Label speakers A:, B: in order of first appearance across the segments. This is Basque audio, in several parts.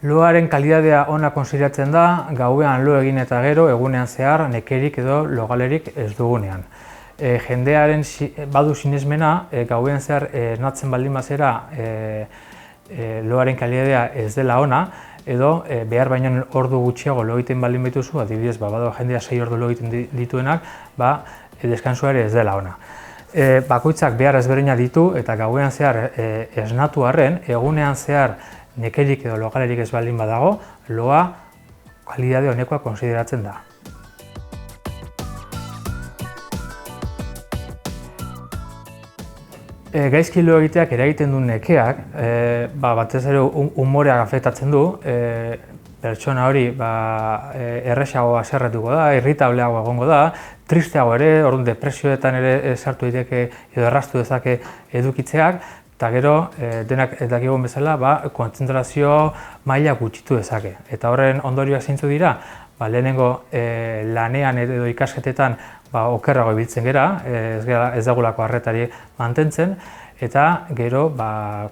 A: Loaren kalidadea ona konsideratzen da, gauean lo egin eta gero, egunean zehar, nekerik edo logalerik ez dugunean. Jendearen badu sinesmena, gauean zehar esnatzen baldin bazera loaren kalidadea ez dela ona, edo behar baino ordu gutxiago lo egiten baldin baituzu, adibidez, badago jendea 6 ordu lo egiten dituenak, deskantsua ere ez dela ona. Bakoitzak behar ezberdinak ditu eta gauean zehar esnatu arren, egunean zehar nekerik edo logalerik ez baldin badago, loa kalidade honekoa konsideratzen da. Gaizki lo egiteak eragiten du nekeak, batez ere umoreak afektatzen du, pertsona hori erresago haserretuko da, irritableago egongo da, tristeago ere, orduan depresioetan ere sartu daiteke edo erraztu dezake edukitzeak, eta gero, denak dakigun bezala, kontzentrazio maila gutxitu dezake. Eta horren ondorioak zeintzu dira, lehenengo lanean edo ikasketetan okerrago ibiltzen gera, ez dagulako arretari mantentzen, eta gero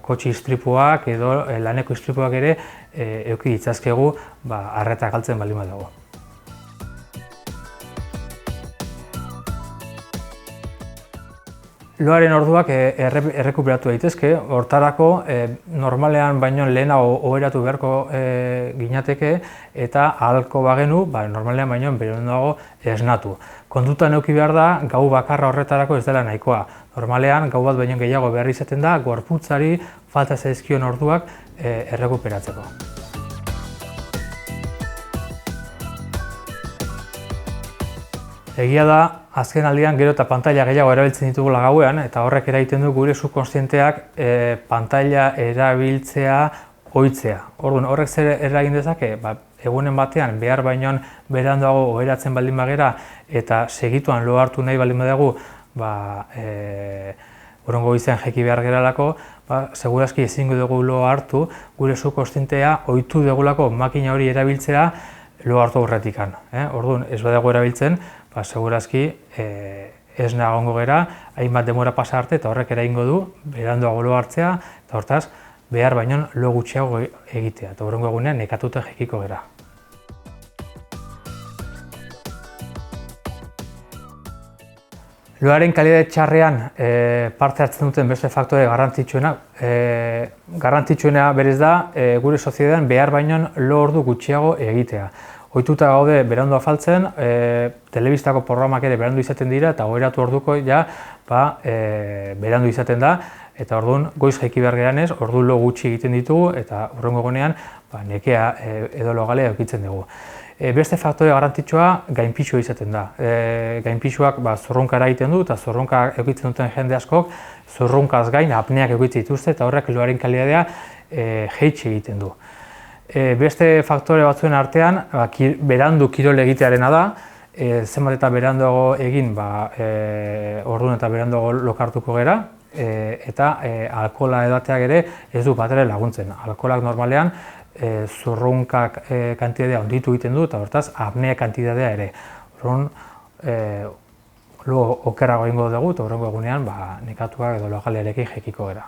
A: kotxe istripuak edo laneko istripuak ere eduki ditzazkegu arreta galtzen baldin badago. Loaren orduak errekuperatu daitezke, hortarako normalean baino lehenago oheratu beharko ginateke eta ahalko bagenu normalean baino beranduago esnatu. Kontutan eduki behar da, gau bakarra horretarako ez dela nahikoa. Normalean, gau bat baino gehiago behar izaten da, gorputzari falta zaizkion orduak errekuperatzeko. Egia da, azken aldian gero eta pantaila gehiago erabiltzen ditugula gauean, eta horrek eragiten du gure subkontzienteak pantaila erabiltzea ohitzea. Orduan, horrek zer eragin dezake? Egunen batean behar baino beranduago oheratzen baldin bagera eta segituan lo hartu nahi baldin badagu, hurrengo goizean jaiki behar geralako, segurazki ezingo dugu lo hartu, gure subkontzientea ohitu dugulako makina hori erabiltzea lo hartu aurretikan. Orduan, ez badago erabiltzen, segurazki esna egongo gera, hainbat denbora pasa arte eta horrek eragingo du beranduago lo hartzea, eta hortaz, behar baino lo gutxiago egitea, eta hurrengo egunean nekatuta jaikiko gera. Loaren kalidade txarrean parte hartzen duten beste faktore garrantzitsuena berez da gure sozietatean behar baino lo ordu gutxiago egitea. Ohituta gaude berandu afaltzen, telebistako programak ere berandu izaten dira eta oheratu orduko berandu izaten da, eta orduan goiz jaiki behar geranez, ordu lo gutxi egiten ditugu eta hurrengo egunean nekea edo logalea edukitzen dugu. Beste faktore garrantzitsua gainpisua izaten da. Gainpisuak zurrunka eragiten du eta zurrunka edukitzen duten jende askok zurrunkaz gain apneak edukitzen dituzte eta horrek loaren kalitatea jaitsi egiten du. Beste faktore batzuen artean, berandu kirol egitearena da, zenbat eta beranduago egin, orduan eta beranduago lokartuko gera, eta alkohola edateak ere ez du batere laguntzen. Alkoholak normalean zurrunkak kantitatea handitu egiten du eta hortaz apnea kantitatea ere. Orduan, lo okerrago egingo dugu eta hurrengo egunean nekatuak edo logalearekin jaikiko gera.